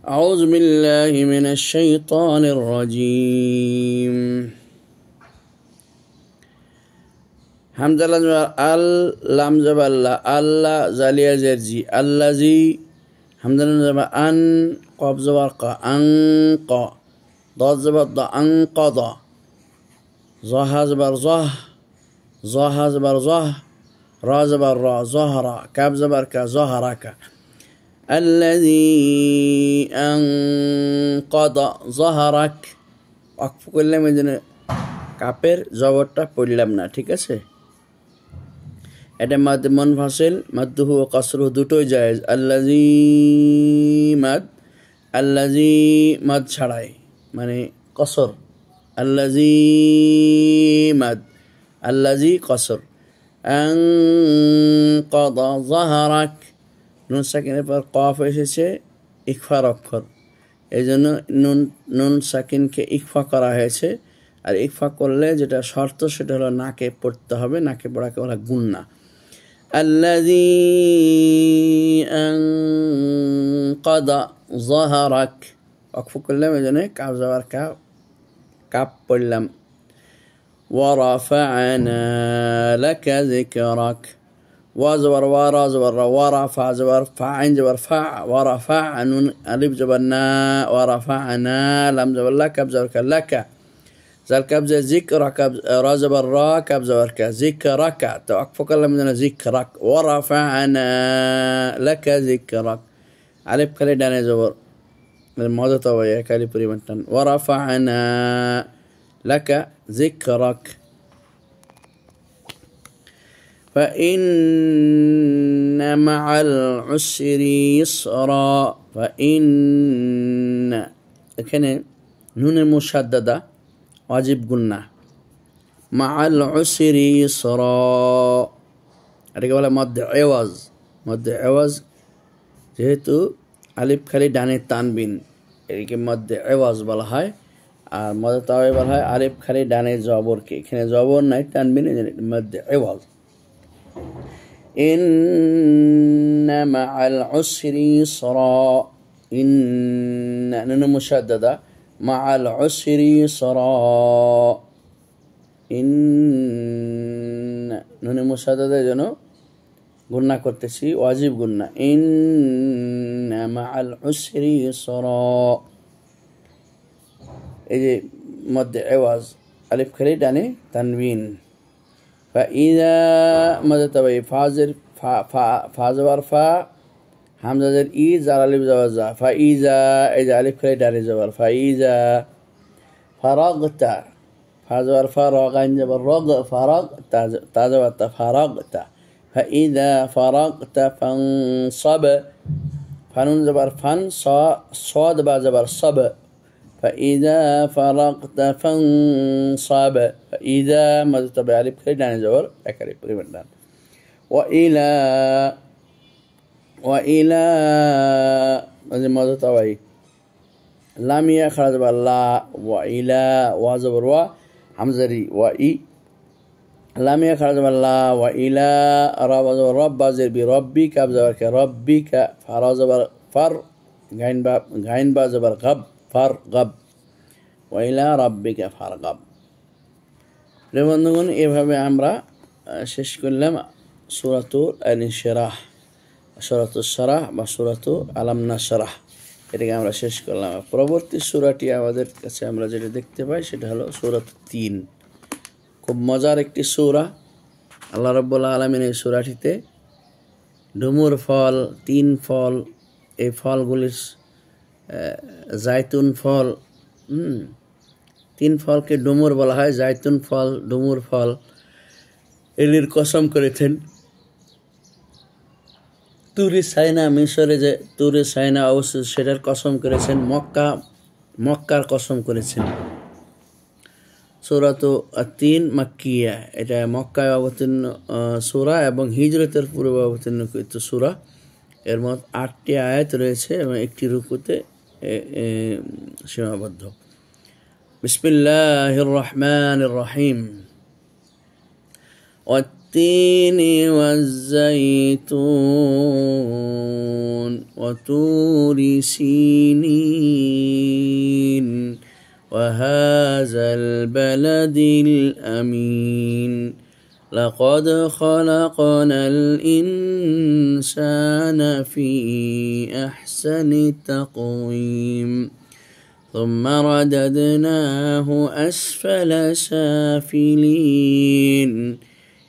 أعوذ بالله من الشيطان الرجيم حمد لله ال لام زبر لا الله زاليا زرزي الذي حمد لله أن قاب زبر قا أنقى ضاد زبر ضا أنقضى ظه زبر ظه ظه زبر ظه را زبر را ظهر كاب زبر كا ظهرك الذي أنقض ظهرك وقف করলে মেজনে কাপের জবরটা পড়লাম না ঠিক আছে এটা মাদ মুনফাসিল মাদহু ওয়া কসরু দুটোই জায়েজ আল্লাযী মাদ ছাড়াই মানে কসর আল্লাযী কসর أنقض ظهرك নুন সাকিনের পর কফ এসেছে ইখফার অক্ষর এই জন্য নুন সাকিনকে ইখফা করা হয়েছে আর ইখফা করলে যেটা শর্ত সেটা হলো নাকে পড়তে হবে নাকে পড়াকে বলা গুন্না আল্লাযী আনকাদা যাহরাক ওয়াকফ করলাম এই জন্য কাফ যাওয়ার কাপ পড়লাম ওয়া রাফা'না লাকা যিকরাক وزبر ورا زبر ورفع زبر فاعن زبر فاع ورفع نون ألف زبرنا ورفعنا لم زبر لك بزبر لك زل كبز ذكرك را زبر را كبز ورك ذكرك توقفك الله من ذكرك ورفعنا لك ذكرك ألف كلي دان زبر الموضوع طويل كلي بريمتن ورفعنا لك ذكرك فإن مع العسر يسرا فإن এখানে নুনের মুশাদ্দাদা ওয়াজিব গুন্না مع العسر يسرا এটাকে বলে মধ্যে এওয়াজ যেহেতু আলিফ খালি ডানে তানবিন এটাকে মধ্যে এওয়াজ বলা হয় আর মধ্যে তাওয়াই বলা হয় আলিফ খালি ডানে জবরকে এখানে জবর নাই তানবিন মধ্যে এওয়াজ إن مع العسر يسرا إن نون مشددة مع العسر يسرا إن نون مشددة جنو قلنا كرتسي واجب قلنا إن مع العسر يسرا إذا مد عوض ألف كريد يعني تنوين فإذا ماذا تبي فازر فا همزة زر إي زال ألف زوجة فإذا ألف كلي داري زبر فإذا فرغت فازر فرغ جبر رغ فرغ تازوت فرغت فإذا فرغت فانصب فنون زبر فن صاد زبر صب فإذا فرغت فانصب فإذا ما تبع عليه بخير دان زور أكري بريمن دان وإلى ما تبع لام يخرج بالله وإلى وزبر و حمزري وإي لام يخرج بالله وإلى رب زر بربك بزبرك ربك فرزبر فر غين با زبر غب ফারগাব ওয়াইলা রাব্বিকা ফারগাব বন্ধুগণ এভাবে আমরা শেষ করলাম সূরাতুল আন-নিশরাহ সূরাতুস সারাহ বা সূরাতু আলাম নাশরাহ এটাকে আমরা শেষ করলাম পরবর্তী সূরাটি আমাদের কাছে আমরা যেটা দেখতে পাই সেটা হলো সূরাতুত তিন খুব মজার একটি সূরা আল্লাহ রাব্বুল আলামিন এই সূরাটিতে ডুমুর ফল তিন ফল এই ফলগুলির জায়তুন ফল তিন ফলকে ডুমুর বলা হয় জায়তুন ফল ডুমুর ফল এলির কসম করেছেন তুরে সাইনা মিশরে যে তুরে সাইনা অবস্থিত সেটার কসম করেছেন মক্কার কসম করেছেন সূরাতু আত-তিন মাক্কিয়া এটা মক্কায় অবতীর্ণ সূরা এবং হিজরতের পূর্বে অবতীর্ণকৃত সূরা এর মধ্যে 8টি আয়াত রয়েছে এবং একটি রুকুতে সীমাবদ্ধ বিসমিল্লাহির রহমানির রহিম والتين والزيتون وطور سينين وهذا البلد الأمين لقد خلقنا الإنسان في أحسن تقويم ثم رددناه أسفل سافلين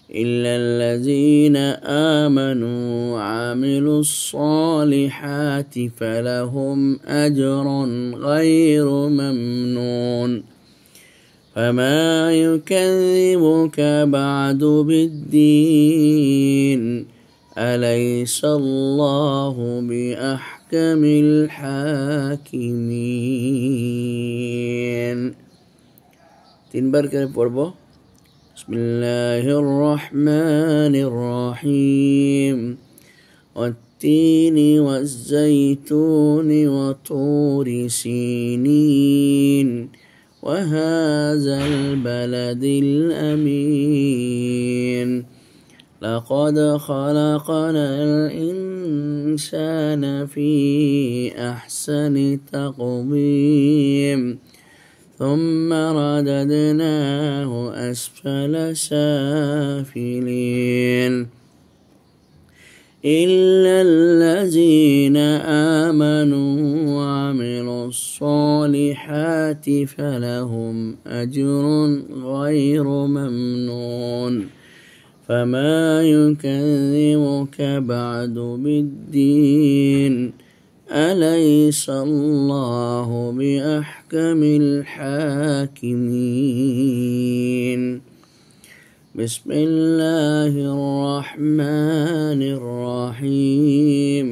إلا الذين آمنوا وعملوا الصالحات فلهم أجر غير ممنون فما يكذبك بعد بالدين أليس الله بأحكم الحاكمين تنبر كده পড়বো بسم الله الرحمن الرحيم والتين والزيتون وطور سينين وهذا البلد الأمين لقد خلقنا الإنسان في أحسن تقويم ثم رددناه أسفل سافلين إلا الذين آمنوا وعملوا الصالحات فلهم أجر غير ممنون فما يكذبك بعد بالدين أليس الله بأحكم الحاكمين بسم الله الرحمن الرحيم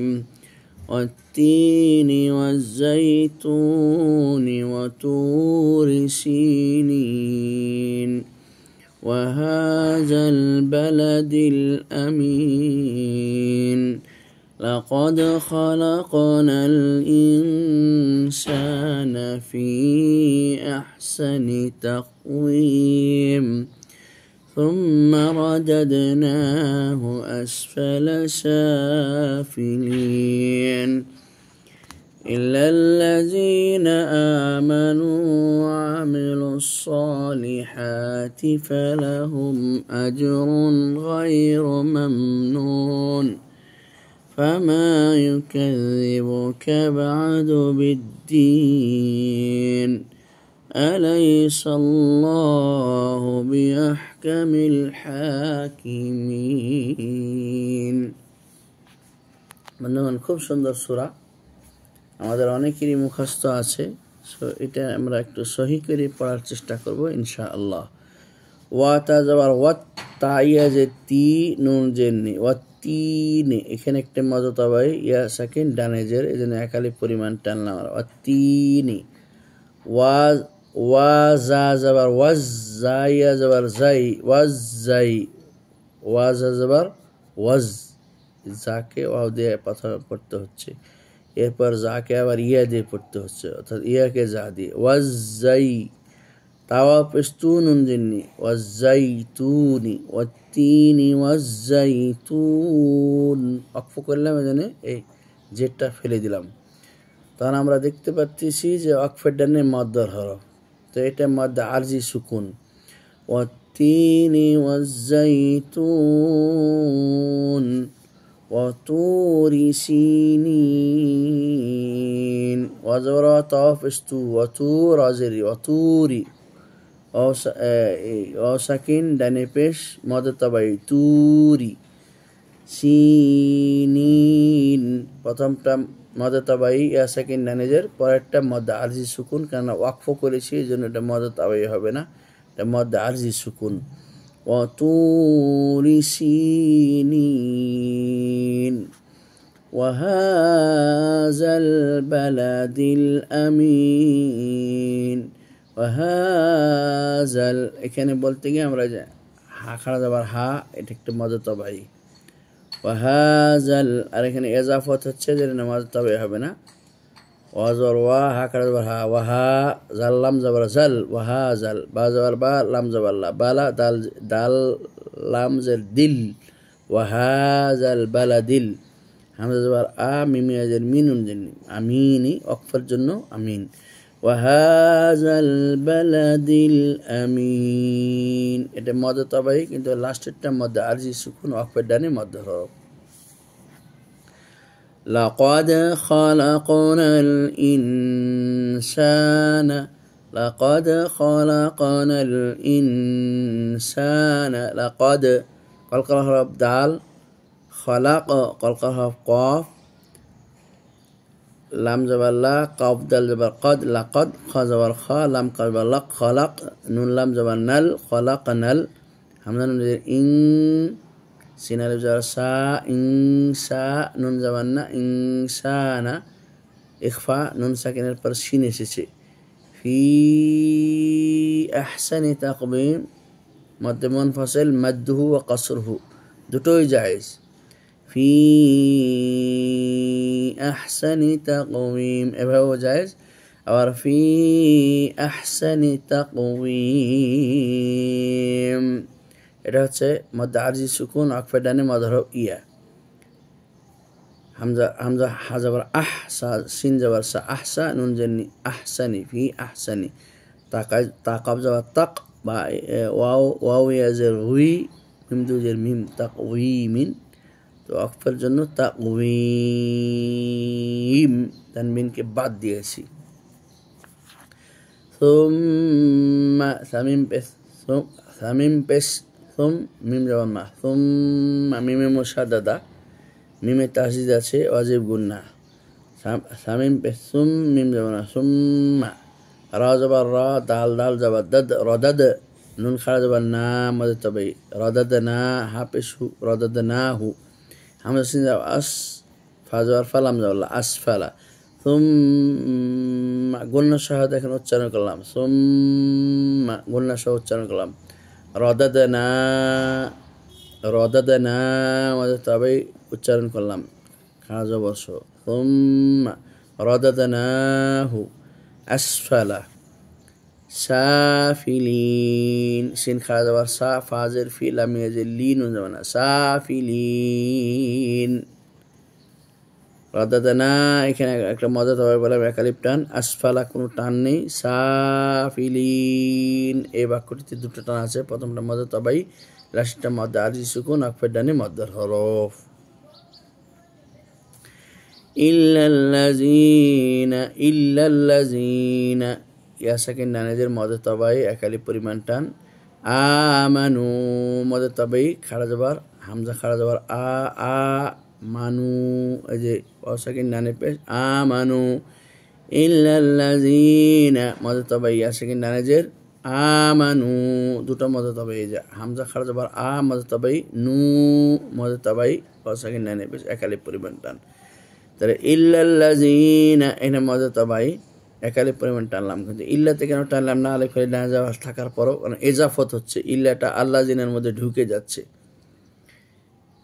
والتين والزيتون وطور سينين وهذا البلد الأمين لقد خلقنا الإنسان في أحسن تقويم ثم رددناه أسفل سافلين إلا الذين آمنوا وعملوا الصالحات فلهم أجر غير ممنون فما يكذبك بعد بالدين أليس الله بأحكم الحاكمين বন্ধুগণ খুব সুন্দর সূরা আমাদের অনেকেরই মুখস্থ আছে সো এটা আমরা একটু সহি করে পড়ার চেষ্টা করব ইনশাআল্লাহ ওয়া তা যাবার ওয়াত তাইয়া যে তি নুন জেননি ওয়াতিনে এখানে একটা মজতা ভাই ইয়া সাকিন ডানে জের এজন্য একালি পরিমাণ টানলাম আমরা ওয়াতিনি ওয়াজা যাবার ওয়াজ জাইয়া যাবার জাই ওয়াজ জাই ওয়াজা যাবার ওয়াজ যাকে ওয়াও দিয়ে প্রথমে পড়তে হচ্ছে এরপর যাকে আবার ইয়া দিয়ে পড়তে হচ্ছে অর্থাৎ ইয়াকে যা দিয়ে ওয়াজ জাই তাওয়া পেস্তুন জিন্নি ওয়াজ জাইতুনি ওয়াতিনি ওয়াজ জাইতুন অক্ফ করলাম এখানে এই জেডটা ফেলে দিলাম তখন আমরা দেখতে পাচ্ছি যে অক্ফের ডানে মাদ্দার হরফ তো এটা মাদ্দা আরজি সুকুন ওয়াতিনি ওয়াজ জাইতুন وطور سينين وزورا طاف استو وطور عزري وطوري او ساكن داني پیش مادة طبعي توري سينين প্রথমটা মাদা তাবাই ইয়া সাকিন ডানেজের পরেরটা মাদা আরজি সুকুন কারণ ওয়াকফ করেছি এজন্য এটা মাদা তাবাই হবে না এটা মাদা আরজি সুকুন وطور سينين وهذا البلد الأمين وهذا এখানে বলতে গিয়ে আমরা যে হা খাড়া যাবার হা এটা একটা মাদা তাবাই وهذا আর এখানে ইজাফত হচ্ছে যে নামাজ তাবাই হবে না ওয়াজর ওয়া হা খাড়া জবর হা ওয়াহা জাল লাম জবর জাল ওয়াহা জাল বা জবর বা লাম জবর লা বালা দাল দাল লাম জের দিল ওয়াহা জাল বালা দিল হামজা জবর আ মিমি আজের মিনুন জেনি আমিনি অকফের জন্য আমিন ওয়াহাজাল বালাদিল আমিন এটা মধ্য তবাই কিন্তু লাস্টেরটা মধ্যে আরজি সুকুন অকফের ডানে মধ্য হরফ লাকাদ খালাকনাল ইনসানা লাকাদ খালাকনাল ইনসানা লাকাদ কলকলা হরফ দাল খালাক কলকলা হরফ কফ লাম জবর লা কফ দাল জবর কদ লাকদ খ জবর খ লাম ক জবর লক খলাক নুন লাম জবর নাল খলাকনাল হামজা নুন ইং সিন আলিফ জবর সা ইং সা নুন জবর না ইনসানা ইখফা নুন সাকিনের পর শিন এসেছে ফি আহসানি তাকবীম মধ্যে মুনফাসিল মাদহু ওয়া কসরহু দুটোই জায়েজ ফি আহসানি তাকওয়িম এভাবেও জায়েজ আবার ফি আহসানি তাকওয়িম এটা হচ্ছে মধ্যে আরজি সুকুন আকফের ডানে মধ্য হরফ ইয়া হামজা হামজা হা জবর আহ সা সিন জবর সা আহসা নুন জেনি আহসানি ফি আহসানি তা কফ জবর তাক বা ওয়াও ইয়াজের হুই মিম দুজের মিম তাকওয়িমিন তো অকফের জন্য তাকওয়িম তানবিনকে বাদ দিয়েছি সুম্মা সামিম পেশ সুম মিম জবর মা সুম্মা মিমে মুশাদ্দাদা মিমে তাসদিদ আছে ওয়াজিব গুন্না সামিম পেশ সুম মিম জবর না সুম্মা রা জবর রা দাল দাল জবর দাদ রদাদ নুন খাড়া জবর না মদ তবে রদাদ না হা পেশ হু রদাদ না হু হামজা সিন জবর আস ফা জবর ফালাম জবর আসফালা সুম্মা গুন্না সহ দেখেন উচ্চারণ করলাম সুম্মা গুন্না সহ উচ্চারণ করলাম রদাদনা রদাদনা মদ তবে উচ্চারণ করলাম খাড়া জবর সহ সুম্মা রদাদনাহু আসফালা সাফিলিন সিন খাড়া জবর সা ফাজের ফি লাম ইয়াজের লিন জবর না সাফিলিন রদাদনা এখানে একটা মজা তবে বললাম একালিপ টান আসফালা কোনো টান নেই সাফিলিন এই বাক্যটিতে দুটো টান আছে প্রথমটা মজা তবাই লাস্টটা মধ্যে আরজি সুকুন আকফের ডানে মধ্যের হরফ ইল্লাল্লাযীনা ইয়া সাকিন ডানেজের মধ্যে তবাই একালিপ পরিমাণ টান আমানু মধ্যে তবাই খাড়া জবর হামজা খাড়া জবর আ মানু এই যে অসাকিন ডানে পেশ আমানু ইল্লাল্লাযীনা মধ্যে তবাই ইয়া সাকিন ডানেজের আমানু দুটো মধ্যে তবাই এই যে হামজা খাড়া জবর মধ্যে তবাই নু মধ্যে তবাই অসাকিন ডানে পেশ একালিপ পরিমাণ টান তাহলে ইল্লাল্লাযীনা এখানে মধ্যে তবাই একালিপ পরিমাণ টানলাম কিন্তু ইল্লাতে কেন টানলাম না আলিফ না যাওয়া থাকার পরও কারণ এজাফত হচ্ছে ইল্লাটা আল্লাযীনার মধ্যে ঢুকে যাচ্ছে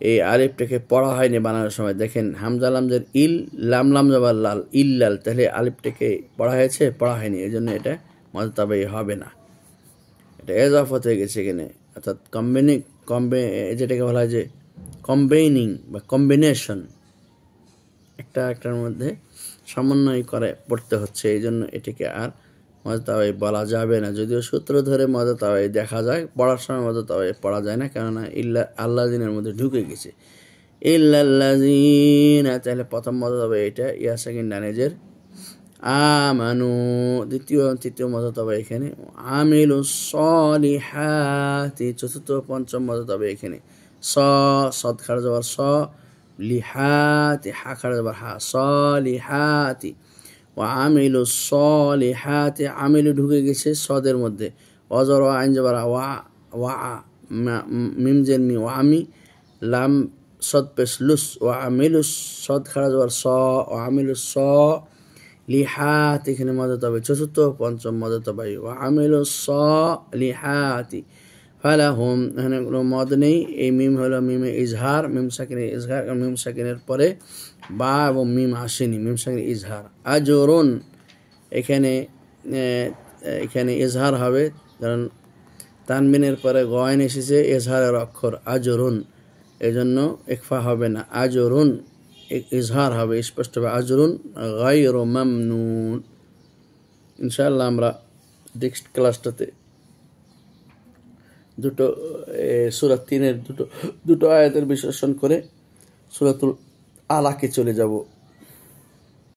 এই আলিফটাকে পড়া হয়নি বানানোর সময় দেখেন হামজা লামজের ইল লাম লাম জবর লাল ইল্লাল তাহলে আলিফটাকে পড়া হয়েছে পড়া হয়নি এই জন্য এটা মধ্যে তবাই হবে না এটা এজাফত হয়ে গেছে এখানে অর্থাৎ যেটাকে বলা হয় যে কম্বাইনিং বা কম্বিনেশন একটা একটার মধ্যে সমন্বয় করে পড়তে হচ্ছে এই জন্য এটিকে আর মধ্যে তবাই বলা যাবে না যদিও সূত্র ধরে মধ্যে তবাই দেখা যায় পড়ার সময় মধ্যে তবাই পড়া যায় না কেননা ইল্লা আল্লাযীনের মধ্যে ঢুকে গেছে ইল্লাল্লাযীনা তাহলে প্রথম মধ্যে তবাই এটা ইয়া সাকিন ডানেজের আমানু দ্বিতীয় তৃতীয় মধ্যে তবাই এখানে আমিলুস সলিহাতি চতুর্থ পঞ্চম মধ্যে তবাই এখানে সদ খাড়া জবর লিহাতি হা খাড়া জবর হা সলিহাতি ওয়ামিলু সলিহাতি আমিলু ঢুকে গেছে সদের মধ্যে অজর আইন জবর ওয়া মিম জের মি ওয়ামি লাম সদ পেশ লুস ওয়ামিলু সদ খাড়া জবর ওয়ামিলু লিহাতি এখানে মধ্যে তবে চতুর্থ পঞ্চম মধ্যে তবাই ওয়ামিলু লিহাতি ফালাহুম, এখানে কোনো মদ নেই। এই মিম হলো মিমে ইজহার, মিম সাকিনের ইজহার, মিম সাকিনের পরে বা এবং মিম আসেনি, মিম সাকিনের ইজহার। আজরুন, এখানে এখানে ইজহার হবে, কারণ তানবিনের পরে গয়ন এসেছে ইজহারের অক্ষর আজরুন, এজন্য ইকফা হবে না। আজরুন ইজহার হবে স্পষ্টভাবে, আজরুন গায়রু মামনুন। ইনশাআল্লাহ আমরা নেক্সট ক্লাসটাতে দুটো সূরা 3-এর দুটো আয়াতের বিশ্লেষণ করে সূরাতুল আলাকে চলে যাব।